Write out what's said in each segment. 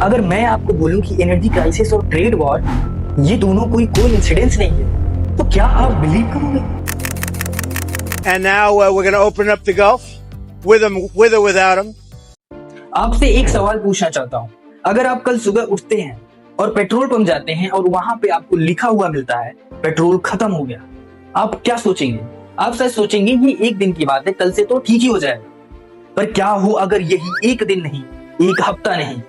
अगर मैं आपको बोलूं कि एनर्जी क्राइसिस और ट्रेड वॉर ये दोनों कोई कोइंसिडेंस नहीं है, तो क्या आप बिलीव करोगे? And now we're going to open up the Gulf with or without them. आपसे एक सवाल पूछना चाहता हूं। अगर आप कल सुबह उठते हैं और पेट्रोल पंप जाते हैं और वहां पे आपको लिखा हुआ मिलता है पेट्रोल खत्म हो गया, आप क्या सोचेंगे? आप शायद सोचेंगे ये एक दिन की बात है, कल से तो ठीक ही हो जाएगा। पर क्या हो अगर यही एक दिन नहीं, एक हफ्ता नहीं,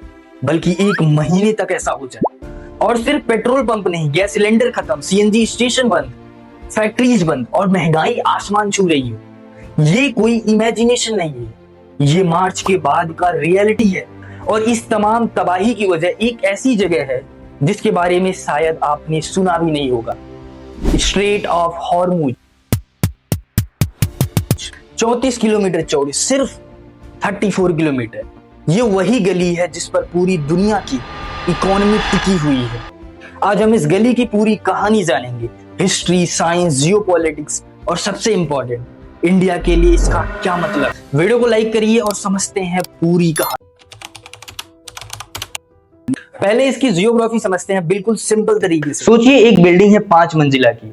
बल्कि एक महीने तक ऐसा हो जाए और सिर्फ पेट्रोल पंप नहीं, गैस सिलेंडर खत्म, सीएनजी स्टेशन बंद, फैक्ट्रीज बंद और महंगाई आसमान छू रही हो। ये कोई इमेजिनेशन नहीं है, ये मार्च के बाद का रियलिटी है। और इस तमाम तबाही की वजह एक ऐसी जगह है जिसके बारे में शायद आपने सुना भी नहीं होगा, स्ट्रेट ऑफ हॉर्मुज। 34 किलोमीटर चौड़ी, सिर्फ 34 किलोमीटर। ये वही गली है जिस पर पूरी दुनिया की इकोनॉमी टिकी हुई है। आज हम इस गली की पूरी कहानी जानेंगे, हिस्ट्री, साइंस, जियोपॉलिटिक्स और सबसे इंपॉर्टेंट इंडिया के लिए इसका क्या मतलब। वीडियो को लाइक करिए और समझते हैं पूरी कहानी। पहले इसकी जियोग्राफी समझते हैं बिल्कुल सिंपल तरीके से। सोचिए एक बिल्डिंग है 5 मंजिला की।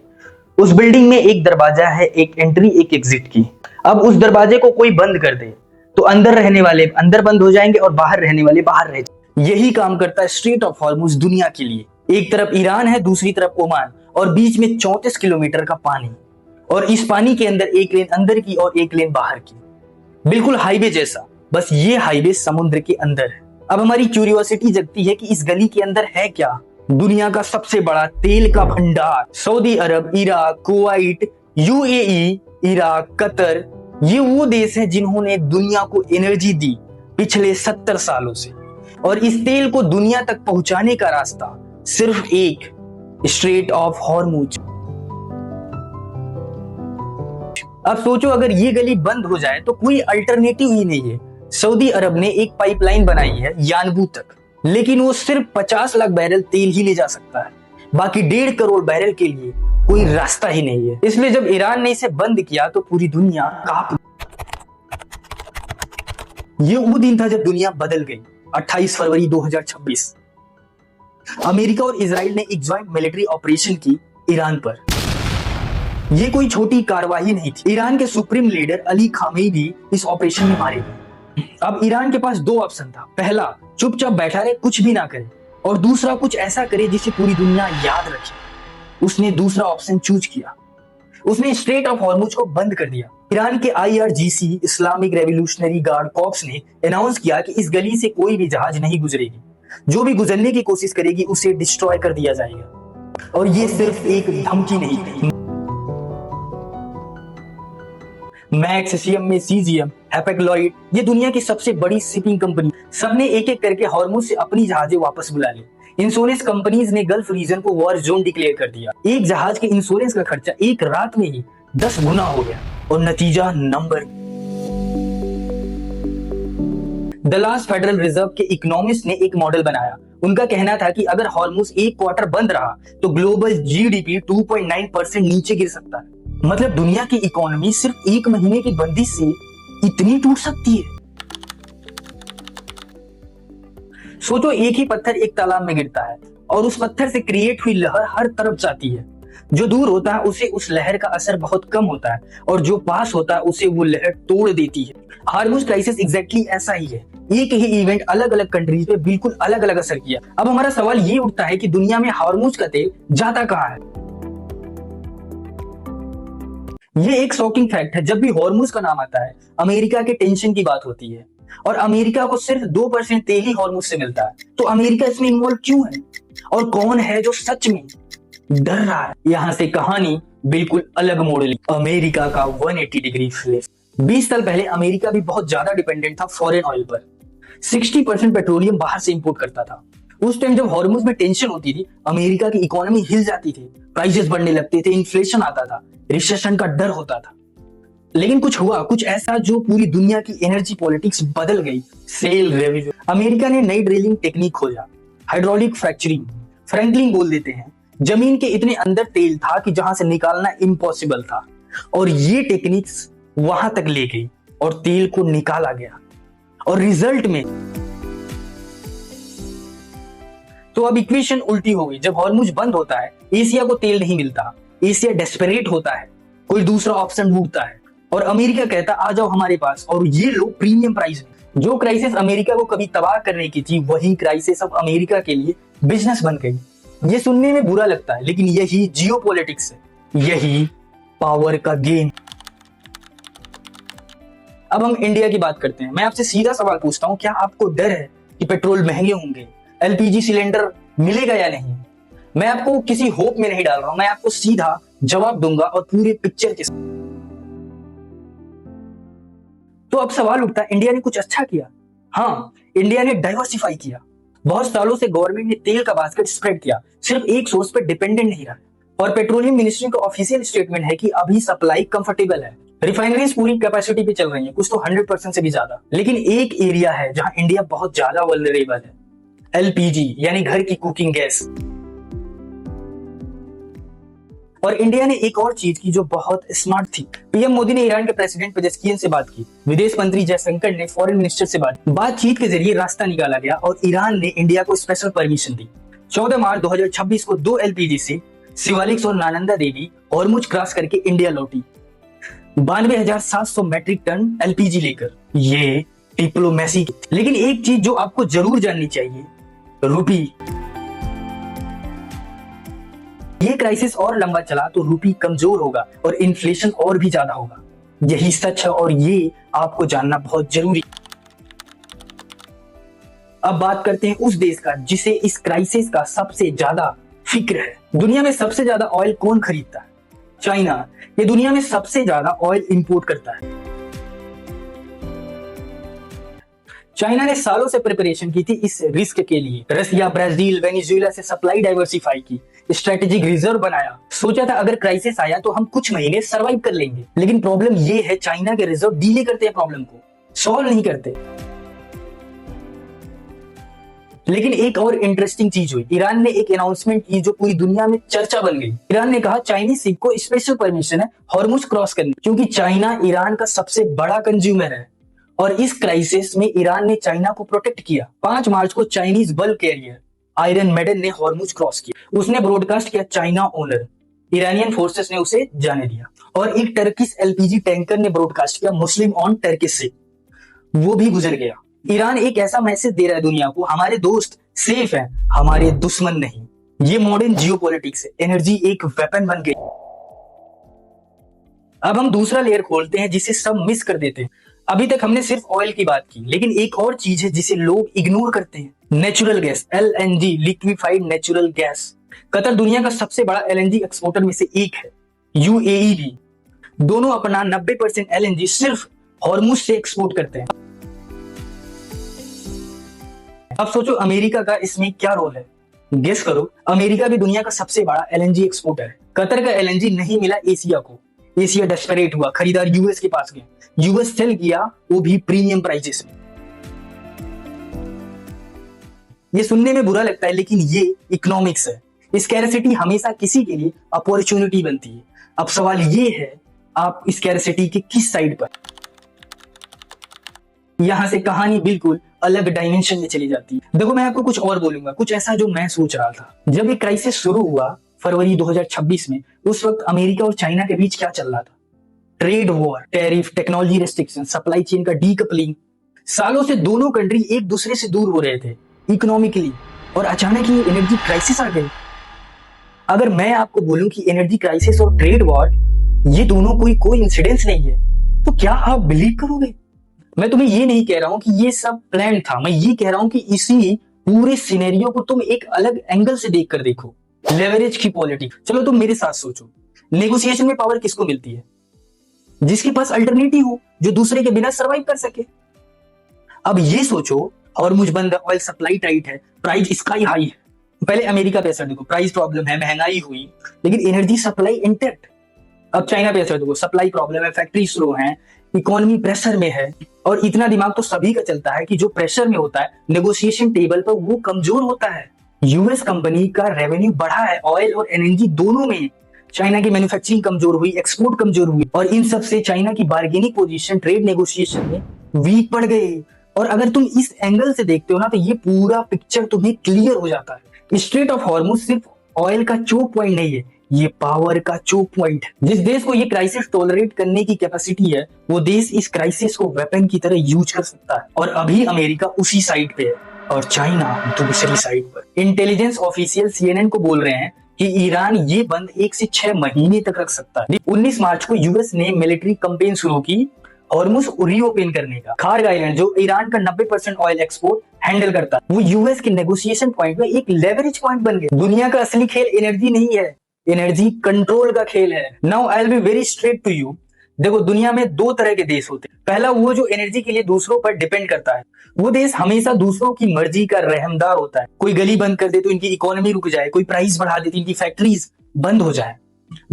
उस बिल्डिंग में एक दरवाजा है, एक एंट्री एक एग्जिट की। अब उस दरवाजे को कोई बंद कर दे तो अंदर रहने वाले अंदर बंद हो जाएंगे और बाहर रहने वाले बाहर रह जाएंगे। यही काम करता है स्ट्रेट ऑफ हॉर्मुज दुनिया के लिए। एक तरफ ईरान है, दूसरी तरफ ओमान और बीच में 34 किलोमीटर का पानी। और इस पानी के अंदर एक लेन अंदर की और एक लेन बाहर की, बिल्कुल हाईवे जैसा, बस ये हाईवे समुद्र के अंदर है। अब हमारी क्यूरियोसिटी जगती है कि इस गली के अंदर है क्या? दुनिया का सबसे बड़ा तेल का भंडार। Saudi Arab, Iraq, Kuwait, UAE, Iraq, Qatar, ये वो देश हैं जिन्होंने दुनिया को एनर्जी दी पिछले 70 सालों से। और इस तेल को दुनिया तक पहुंचाने का रास्ता सिर्फ एक, स्ट्रेट ऑफ हॉर्मुज। अब सोचो अगर ये गली बंद हो जाए तो कोई अल्टरनेटिव ही नहीं है। सऊदी अरब ने एक पाइपलाइन बनाई है यानबू तक, लेकिन वो सिर्फ 50 लाख बैरल तेल ही ले जा सकता है, बाकी 1.5 करोड़ बैरल के लिए कोई रास्ता ही नहीं है। इसलिए जब ईरान ने इसे बंद किया तो पूरी दुनिया कांप। ये वो दिन था जब दुनिया बदल गई। 28 फरवरी 2026 अमेरिका और इजराइल ने एक ज्वाइंट मिलिट्री ऑपरेशन की ईरान पर। यह कोई छोटी कार्रवाई नहीं थी। ईरान के सुप्रीम लीडर अली खामेनी इस ऑपरेशन में मारे गए। अब ईरान के पास 2 ऑप्शन था। पहला, चुपचाप बैठा रहे, कुछ भी ना करे, और दूसरा, कुछ ऐसा करे जिसे पूरी दुनिया याद रखे। उसने दूसरा ऑप्शन चूज किया। उसने स्ट्रेट ऑफ हॉर्मुज को बंद कर दिया। ईरान के IRGC Islamic revolutionary guard corps ने अनाउंस किया कि इस गली से कोई भी जहाज नहीं गुजरेगी। जो भी गुजरने की कोशिश करेगी उसे डिस्ट्रॉय कर दिया जाएगा। और ये सिर्फ एक धमकी नहीं थी। मैक्स, CMA, CGM, हैपेक्लॉइड, ये दुनिया की सबसे बड़ी शिपिंग कंपनी, सबने एक एक करके हॉर्मुज से अपनी जहाजें वापस बुला ली। इंश्योरेंस कंपनीज ने गल्फ रीजन को वॉर जोन डिक्लेयर कर दिया। एक जहाज के इंश्योरेंस का खर्चा एक रात में ही 10 गुना हो गया। और नतीजा नंबर। दलास फेडरल रिजर्व के इकोनॉमिस्ट ने एक मॉडल बनाया। उनका कहना था कि अगर हॉर्मुज एक क्वार्टर बंद रहा तो ग्लोबल GDP 2.9% नीचे गिर सकता है। मतलब दुनिया की इकोनॉमी सिर्फ एक महीने की बंदी से इतनी टूट सकती है। सोचो एक ही पत्थर एक तालाब में गिरता है और उस पत्थर से क्रिएट हुई लहर हर तरफ जाती है। जो दूर होता है उसे उस लहर का असर बहुत कम होता है और जो पास होता है उसे वो लहर तोड़ देती है। हॉर्मुज क्राइसिस एग्जैक्टली ऐसा ही है। एक ही इवेंट अलग अलग कंट्रीज पे बिल्कुल अलग अलग असर किया। अब हमारा सवाल ये उठता है कि दुनिया में हॉर्मुज का तेल जाता कहाँ है? ये एक शॉकिंग फैक्ट है। जब भी हॉर्मुज का नाम आता है अमेरिका के टेंशन की बात होती है और अमेरिका को सिर्फ 2% तेल ही हॉर्मुज से मिलता है। तो अमेरिका इसमें इन्वॉल्व क्यों है और कौन है जो सच में डर रहा है? यहां से कहानी बिल्कुल अलग मोड़ ली। अमेरिका का 180 डिग्री फ्लिप। 20 साल पहले अमेरिका भी बहुत ज्यादा डिपेंडेंट था फॉरेन ऑयल पर। 60% पेट्रोलियम बाहर से इंपोर्ट करता था। उस टाइम जब हॉर्मुज में टेंशन होती थी अमेरिका की इकोनॉमी हिल जाती थी, प्राइसेस बढ़ने लगते थे, इन्फ्लेशन आता था, रिसेशन का डर होता था। लेकिन कुछ हुआ, कुछ ऐसा जो पूरी दुनिया की एनर्जी पॉलिटिक्स बदल गई। Cell revenue. अमेरिका ने नई ड्रिलिंग टेक्निक खोजा, हाइड्रोलिक फ्रैक्चरिंग, फ्रैंकलिंग बोल देते हैं। जमीन के इतने अंदर तेल था कि जहां से निकालना इम्पॉसिबल था और ये टेक्निक्स वहां तक ले गई और तेल को निकाला गया और रिजल्ट में तो अब इक्वेशन उल्टी हो गई। जब हॉर्मुज बंद होता है, एशिया को तेल नहीं मिलता, एशिया डेस्परेट होता है, कोई दूसरा ऑप्शन ढूंढता है और अमेरिका कहता आ जाओ हमारे पास और ये लो प्रीमियम प्राइस में। जो क्राइसिस अमेरिका को कभी तबाह करने की थी, वही क्राइसिस अब अमेरिका के लिए बिजनेस बन गई। ये सुनने में बुरा लगता है, लेकिन यही जियोपॉलिटिक्स है, यही पावर का गेम। अब हम इंडिया की बात करते हैं। मैं आपसे सीधा सवाल पूछता हूं, क्या आपको डर है कि पेट्रोल महंगे होंगे, एलपीजी सिलेंडर मिलेगा या नहीं? मैं आपको किसी होप में नहीं डाल रहा हूं, मैं आपको सीधा जवाब दूंगा और पूरे पिक्चर के साथ। तो अब सवाल उठता है, इंडिया ने कुछ अच्छा किया? हाँ, इंडिया ने डाइवर्सिफाई किया। बहुत सालों से गवर्नमेंट ने तेल का बास्केट स्प्रेड किया, सिर्फ एक सोर्स पर डिपेंडेंट नहीं रहा। और पेट्रोलियम मिनिस्ट्री का ऑफिशियल स्टेटमेंट है कि अभी सप्लाई कंफर्टेबल है, रिफाइनरीज पूरी कैपेसिटी पे चल रही हैं, कुछ तो 100% से भी ज्यादा। लेकिन एक एरिया है जहां इंडिया बहुत ज्यादा वल्नरेबल है, एलपीजी यानी घर की कुकिंग गैस। और इंडिया ने एक और चीज की जो बहुत स्मार्ट थी। पीएम मोदी ने ईरान के प्रेसिडेंट पेजेस्कियन से बात की, विदेश मंत्री जयशंकर ने फॉरेन मिनिस्टर से बातचीत के जरिए रास्ता निकाला गया और ईरान ने इंडिया को स्पेशल परमिशन दी। 14 मार्च 2026 को 2 एलपीजी से शिवालिक और नालंदा देवी हॉर्मुज क्रॉस करके इंडिया लौटी, 92,700 मैट्रिक टन एलपीजी लेकर। ये डिप्लोमेसी। लेकिन एक चीज जो आपको जरूर जाननी चाहिए, रुपी। ये क्राइसिस और लंबा चला तो रुपी कमजोर होगा और इन्फ्लेशन और भी ज्यादा होगा। यही सच है और ये आपको जानना बहुत जरूरी। अब बात करते हैं उस देश का जिसे इस क्राइसिस का सबसे ज्यादा फिक्र है। दुनिया में सबसे ज्यादा ऑयल कौन खरीदता है? चाइना। ये दुनिया में सबसे ज्यादा ऑयल इंपोर्ट करता है। चाइना ने सालों से प्रिपरेशन की थी इस रिस्क के लिए। रसिया, ब्राजील, वेनेजुएला से सप्लाई डाइवर्सिफाई की, स्ट्रेटेजिक रिजर्व बनाया। सोचा था अगर क्राइसिस आया तो हम कुछ महीने सरवाइव कर लेंगे। लेकिन प्रॉब्लम ये है, चाइना के रिजर्व डीले करते हैं, प्रॉब्लम को सॉल्व नहीं करते। लेकिन एक और इंटरेस्टिंग चीज हुई, ईरान ने एक अनाउंसमेंट की जो पूरी दुनिया में चर्चा बन गई। ईरान ने कहा चाइनीज शिप को स्पेशल परमिशन है हॉर्मुज क्रॉस करने, क्योंकि चाइना ईरान का सबसे बड़ा कंज्यूमर है और इस क्राइसिस में ईरान ने चाइना को प्रोटेक्ट किया। 5 मार्च को Chinese bulk carrier Iron Maiden ने हॉर्मुज क्रॉस किया। उसने ब्रॉडकास्ट किया चाइना ओनर, ईरानियन फोर्सेस ने उसे जाने दिया। और एक टर्किश एलपीजी टैंकर ने ब्रॉडकास्ट किया मुस्लिम ऑन टर्किश से, वो भी गुजर गया। ईरान एक ऐसा मैसेज दे रहा है दुनिया को, हमारे दोस्त सेफ हैं, हमारे दुश्मन नहीं। ये मॉडर्न जियोपॉलिटिक्स है, एनर्जी एक वेपन बन गई। अब हम दूसरा लेयर खोलते हैं जिसे सब मिस कर देते हैं। अभी तक हमने सिर्फ ऑयल की बात की, लेकिन एक और चीज है जिसे लोग इग्नोर करते हैं, natural gas, LNG, liquefied natural gas. Qatar दुनिया का सबसे बड़ा एलएनजी एक्सपोर्टर में से एक है, यूएई भी। दोनों अपना 90% एलएनजी सिर्फ हॉर्मुज से एक्सपोर्ट करते हैं। अब सोचो अमेरिका का इसमें क्या रोल है? गेस करो। अमेरिका भी दुनिया का सबसे बड़ा एलएनजी एक्सपोर्टर है। कतर का एलएनजी नहीं मिला एशिया को, एशिया डेस्परेट हुआ, खरीदार यूएस के पास गए, यूएस सेल किया, वो भी प्रीमियम प्राइसेस में। ये सुनने में बुरा लगता है, लेकिन ये इकोनॉमिक्स है। स्कैरसिटी हमेशा किसी के लिए अपॉर्चुनिटी बनती है। अब सवाल ये है, आप स्कैरसिटी के किस साइड पर? यहां से कहानी बिल्कुल अलग डायमेंशन में चली जाती है। देखो, मैं आपको कुछ और बोलूंगा, कुछ ऐसा जो मैं सोच रहा था। जब ये क्राइसिस शुरू हुआ फरवरी 2026 में, उस वक्त अमेरिका और चाइना के बीच क्या चल रहा था? Trade war, tariff, technology restriction, supply chain का डीकपलिंग। सालों से दोनों कंट्री एक दूसरे से दूर हो रहे थे इकोनॉमिकली, और अचानक ये एनर्जी क्राइसिस आ गई। अगर मैं आपको बोलूं कि एनर्जी क्राइसिस और ट्रेड वॉर ये दोनों कोई इंसिडेंस नहीं है, तो क्या आप बिलीव करोगे? मैं तुम्हें ये नहीं कह रहा हूं कि ये सब प्लान था, मैं ये कह रहा हूं कि इसी पूरे सिनेरियो को तुम एक अलग एंगल से देख कर देखो, लेवरेज की पॉलिटिक्स। चलो तुम मेरे साथ सोचो, नेगोशिएशन में पावर किसको मिलती है? जिसके पास अल्टरनेटिव हो, जो दूसरे के बिना सर्वाइव कर सके। अब ये सोचो, हॉर्मुज बंद, ऑयल सप्लाई टाइट है, प्राइस स्काई हाई है। पहले अमेरिका पे असर देखो, प्राइस प्रॉब्लम है, महंगाई हुई, लेकिन एनर्जी सप्लाई इंटैक्ट। अब चाइना पे असर देखो, सप्लाई प्रॉब्लम है, फैक्ट्री स्लो है, इकोनॉमी प्रेशर में है। और इतना दिमाग तो सभी का चलता है कि जो प्रेशर में होता है नेगोशिएशन टेबल पर, वो कमजोर होता है। यूएस कंपनी का रेवेन्यू बढ़ा है ऑयल और एनर्जी दोनों में, चाइना की मैन्युफैक्चरिंग कमजोर हुई, एक्सपोर्ट कमजोर हुई, और इन सब से चाइना की बार्गेनिंग पोजीशन ट्रेड नेगोशिएशन में वीक पड़ गई। और अगर तुम इस एंगल से देखते हो ना, तो ये पूरा पिक्चर तुम्हें क्लियर हो जाता है स्ट्रेट ऑफ हॉर्मुज सिर्फ ऑयल का चोक पॉइंट नहीं है, ये पावर का चोक पॉइंट है। जिस देश को ये क्राइसिस टॉलरेट करने की कैपेसिटी है, वो देश इस क्राइसिस को वेपन की तरह यूज कर सकता है। और अभी अमेरिका उसी साइड पे है और चाइना दूसरी साइड पर। इंटेलिजेंस ऑफिशियल CNN को बोल रहे हैं कि ईरान ये बंद 1 से 6 महीने तक रख सकता है। 19 मार्च को यूएस ने मिलिट्री कैंपेन शुरू की हॉर्मुज रीओपन करने का। खार्ग आइलैंड जो ईरान का 90% ऑयल एक्सपोर्ट हैंडल करता है, वो यूएस के नेगोशिएशन पॉइंट में एक लेवरेज पॉइंट बन गया। दुनिया का असली खेल एनर्जी नहीं है, एनर्जी कंट्रोल का खेल है। Now I will be very straight to you. देखो, दुनिया में 2 तरह के देश होते हैं। पहला वो जो एनर्जी के लिए दूसरों पर डिपेंड करता है, वो देश हमेशा दूसरों की मर्जी का रहमदार होता है। कोई गली बंद कर दे तो इनकी इकोनॉमी रुक जाए, कोई प्राइस बढ़ा दे तो इनकी फैक्ट्रीज बंद हो जाए।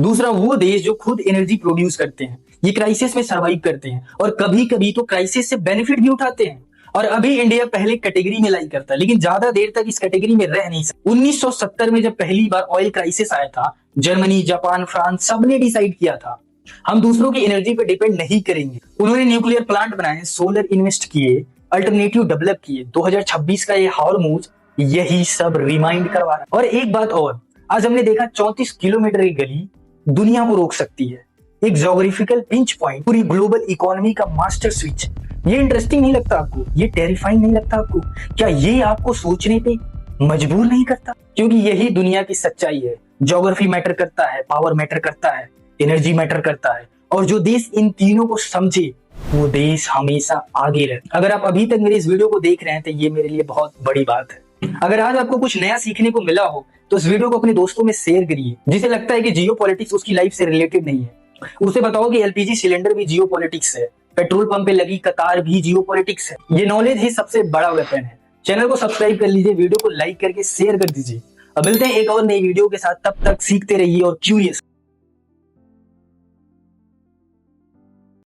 दूसरा वो देश जो खुद एनर्जी प्रोड्यूस करते हैं, ये क्राइसिस में सर्वाइव करते हैं और कभी कभी तो क्राइसिस से बेनिफिट भी उठाते हैं। और अभी इंडिया पहले कैटेगरी में लाई करता है, लेकिन ज्यादा देर तक इस कैटेगरी में रह नहीं सकता। 1970 में जब पहली बार ऑयल क्राइसिस आया था, जर्मनी, जापान, फ्रांस सबने डिसाइड किया था हम दूसरों की एनर्जी पे डिपेंड नहीं करेंगे। उन्होंने न्यूक्लियर प्लांट बनाए, सोलर इन्वेस्ट किए, अल्टरनेटिव डेवलप किए। 2026 का ये हॉर्मुज यही सब रिमाइंड करवा रहा है। और एक बात और, आज हमने देखा 34 किलोमीटर की गली दुनिया को रोक सकती है। एक ज्योग्राफिकल पिंच पॉइंट पूरी ग्लोबल इकोनॉमी का मास्टर स्विच। ये इंटरेस्टिंग नहीं लगता आपको? ये टेरिफाइंग नहीं लगता आपको? क्या ये आपको सोचने पे मजबूर नहीं करता? क्योंकि यही दुनिया की सच्चाई है। ज्योग्राफी मैटर करता है, पावर मैटर करता है, एनर्जी मैटर करता है, और जो देश इन तीनों को समझे वो देश हमेशा आगे रहे। अगर आप अभी तक मेरे इस वीडियो को देख रहे हैं तो ये मेरे लिए बहुत बड़ी बात है। अगर आज आपको कुछ नया सीखने को मिला हो तो इस वीडियो को अपने दोस्तों में शेयर करिए। जिसे लगता है कि जियो पॉलिटिक्स उसकी लाइफ से रिलेटेड नहीं है, उसे बताओ कि एलपीजी सिलेंडर भी जियो पॉलिटिक्स है, पेट्रोल पंप पे लगी कतार भी जियो पॉलिटिक्स है। ये नॉलेज ही सबसे बड़ा वेपन है। चैनल को सब्सक्राइब कर लीजिए, वीडियो को लाइक करके शेयर कर दीजिए। अब मिलते हैं एक और नई वीडियो के साथ, तब तक सीखते रहिए और क्यूरियस।